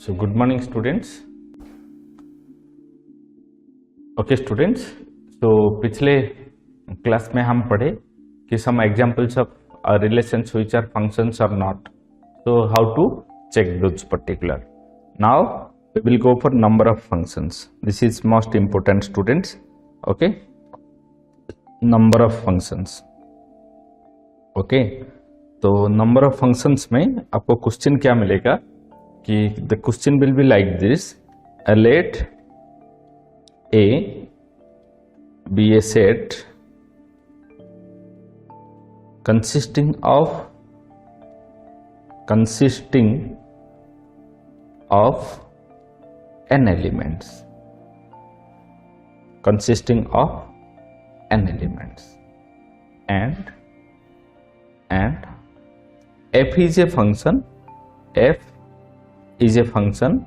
So good morning students. Okay students, so पिछले class में हम पढ़े कि some examples of relations which are functions or not. So how to check those particular. Now we will go for number of functions. This is most important students. Okay, number of functions. Okay, तो number of functions में आपको question क्या मिलेगा कि the question will be like this: let A be a set consisting of n elements, and f is a function,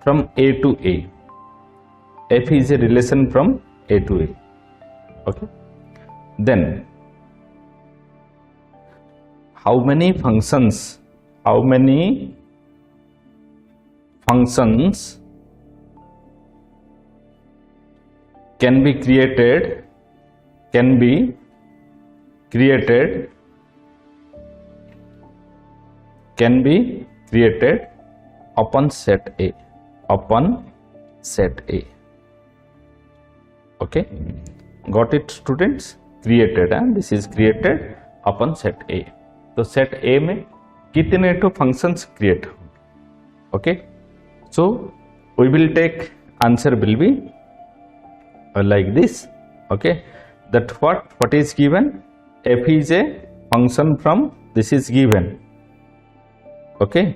from A to A. F is a relation from A to A. Okay. Then how many functions can be created upon set A. Okay, got it students? Created, and this is created upon set A. तो set A में कितने तो functions create होंगे? Okay, so we will take answer will be like this. Okay, that what is given? F is a function from, this is given. Okay,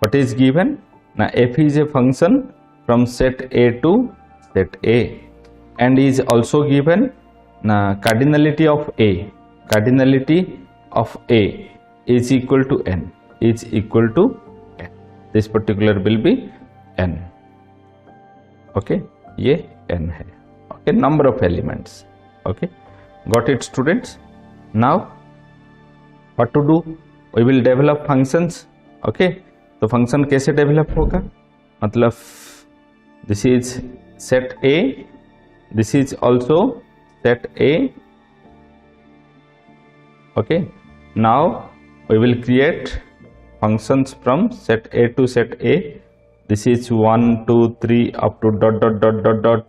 what is given? Now f is a function from set A to set A, and is also given cardinality of A is equal to n, this particular will be n. Okay, ये n है. Okay, number of elements. Okay, got it students? Now what to do? We will develop functions. Okay, तो function कैसे develop होगा? मतलब this is set A, this is also set A. Okay, now we will create functions from set A to set A. This is 1 2 3 up to dot dot dot dot dot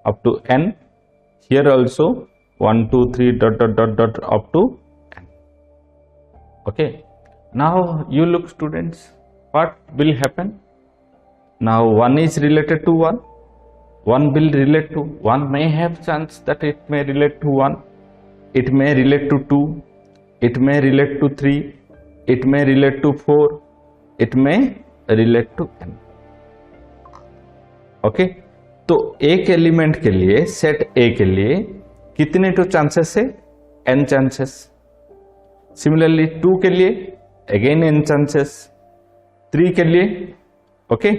up to n. Here also 1 2 3 dot dot dot dot up to n. Okay, now you look students, what will happen? Now 1 is related to 1 will relate to 1, may have chance that it may relate to 1, it may relate to 2, it may relate to 3, it may relate to 4, it may relate to n. Okay, तो एक element के लिए set A के लिए कितने तो chances है? n chances. Similarly 2 के लिए अगेन n चांसेस, 3 के लिए. ओके,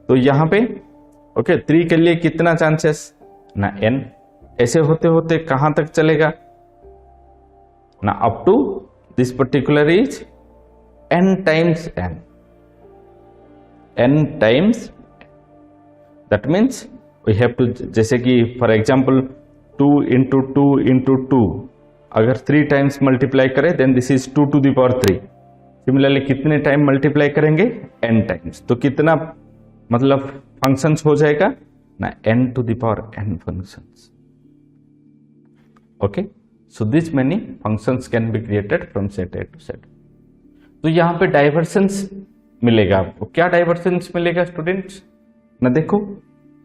तो यहां पे ओके 3 के लिए कितना चांसेस? ना n. ऐसे होते होते कहां तक चलेगा? ना up to this particular is n times n times. That means we have to, जैसे कि फॉर एग्जाम्पल 2 इंटू 2 इंटू 2, अगर 3 टाइम्स मल्टीप्लाई करें then this is 2 to the power 3. Similarly कितने टाइम मल्टीप्लाई करेंगे? n times. तो कितना मतलब functions हो जाएगा ना? n to the power n functions. Okay, so this many functions can be created from set A to set. तो यहां पे डाइवर्सेंस मिलेगा आपको. क्या डाइवर्सेंस मिलेगा स्टूडेंट्स? ना देखो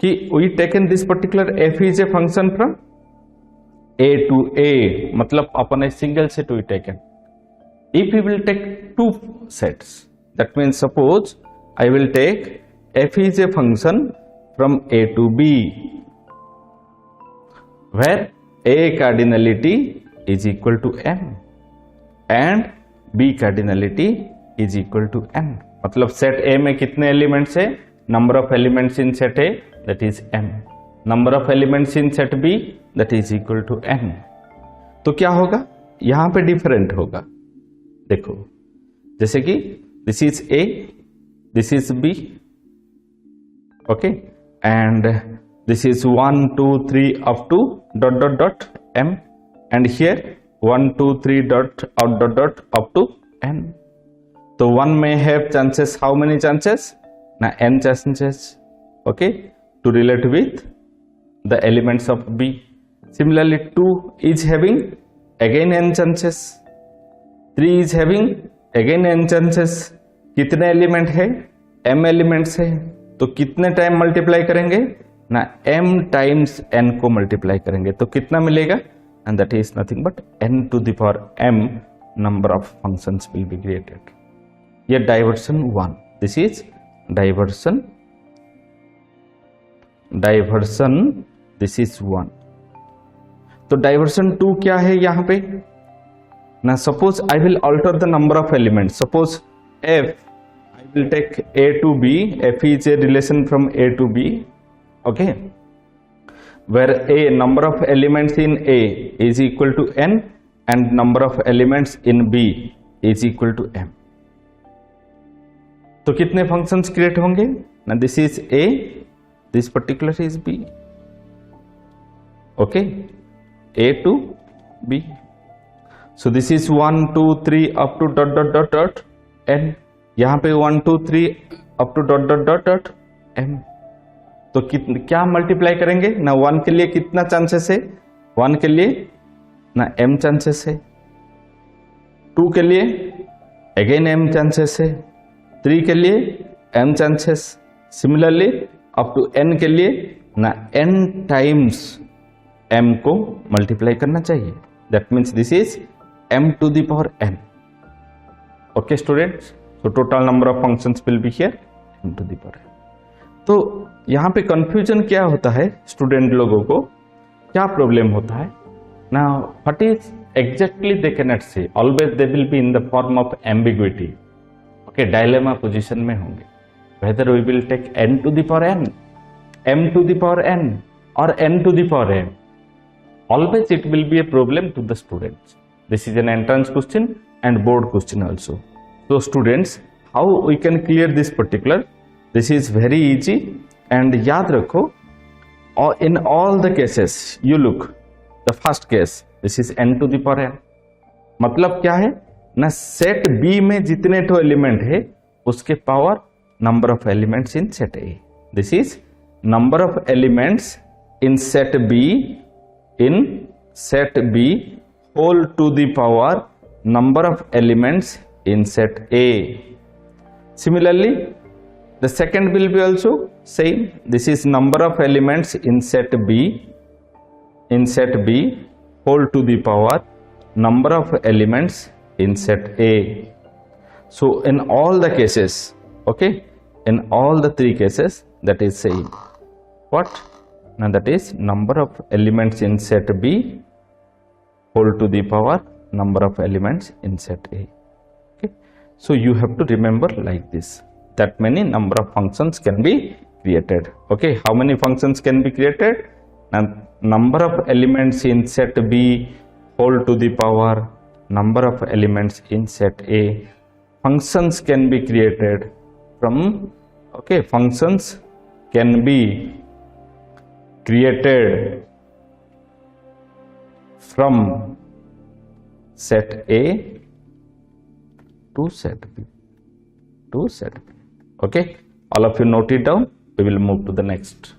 कि we taken this particular f is a function from A to A, मतलब अपन a single set we taken. If we will take 2 sets, that means suppose I will take f is a function from A to B, where A cardinality is equal to m and B cardinality is equal to n. मतलब set A में कितने elements है? Number of elements in set A, that is m. Number of elements in set B, that is equal to n. तो क्या होगा? यहां पे different होगा. देखो जैसे कि this is A, this is B, okay, and this is 1 2 3 up to dot dot dot m, and here 1 2 3 dot out dot dot up to n. So one may have chances, how many chances? Now n chances, okay, to relate with the elements of B. Similarly 2 is having again n chances, 3 is having again n chances. कितने element है? m elements है, तो कितने time multiply करेंगे ना, m times n को multiply करेंगे, तो कितना मिलेगा? And that is nothing but n to the power m number of functions will be created. ये diversion 1, this is diversion this is 1. तो डाइवर्सन 2 क्या है यहाँ पे ना, suppose I will alter the number of elements. Suppose f, I will take a to b, f is a relation from a to b, okay, where a number of elements in a is equal to n and number of elements in b is equal to m. तो कितने functions create होंगे ना, this is a, this particular is b, okay, a to b. So this is 1 2 3 up to dot dot dot dot n. यहाँ पे 1 2 3 up to dot dot dot dot m. तो क्या multiply करेंगे ना, 1 के लिए कितना चांसेस है, 1 के लिए ना m चांसेस है, 2 के लिए अगेन m चांसेस है, 3 के लिए m chances. Similarly up to n के लिए ना n टाइम्स m को मल्टीप्लाई करना चाहिए. That means this is m to the power n. Okay students, so total number of functions will be here m to the power n. तो यहाँ पे confusion क्या होता है स्टूडेंट लोगों को, क्या प्रॉब्लम होता है ना, what is exactly they can not say, always they will be in the form of ambiguity. Okay, dilemma position में होंगे, whether we will take n to the power n, m to the power n और n to the power n. Always it will be a problem to the students. This is an entrance question and board question also. So students, how we can clear this particular? This is very easy and याद रखो, in all the cases you look, the first case this is n to the power n. मतलब क्या है ना, set B में जितने तो element है उसके power number of elements in set A. This is number of elements in set B whole to the power number of elements in set A. Similarly, the second will be also same. This is number of elements in set B whole to the power number of elements in set A. So in all the cases, okay, in all the three cases that is same. What? Now that is number of elements in set B whole to the power number of elements in set A. Okay, so you have to remember like this, that many number of functions can be created. Okay, how many functions can be created? Now number of elements in set B whole to the power number of elements in set A. Functions can be created from, okay, functions can be created from set A to set B, okay, all of you note it down. We will move to the next.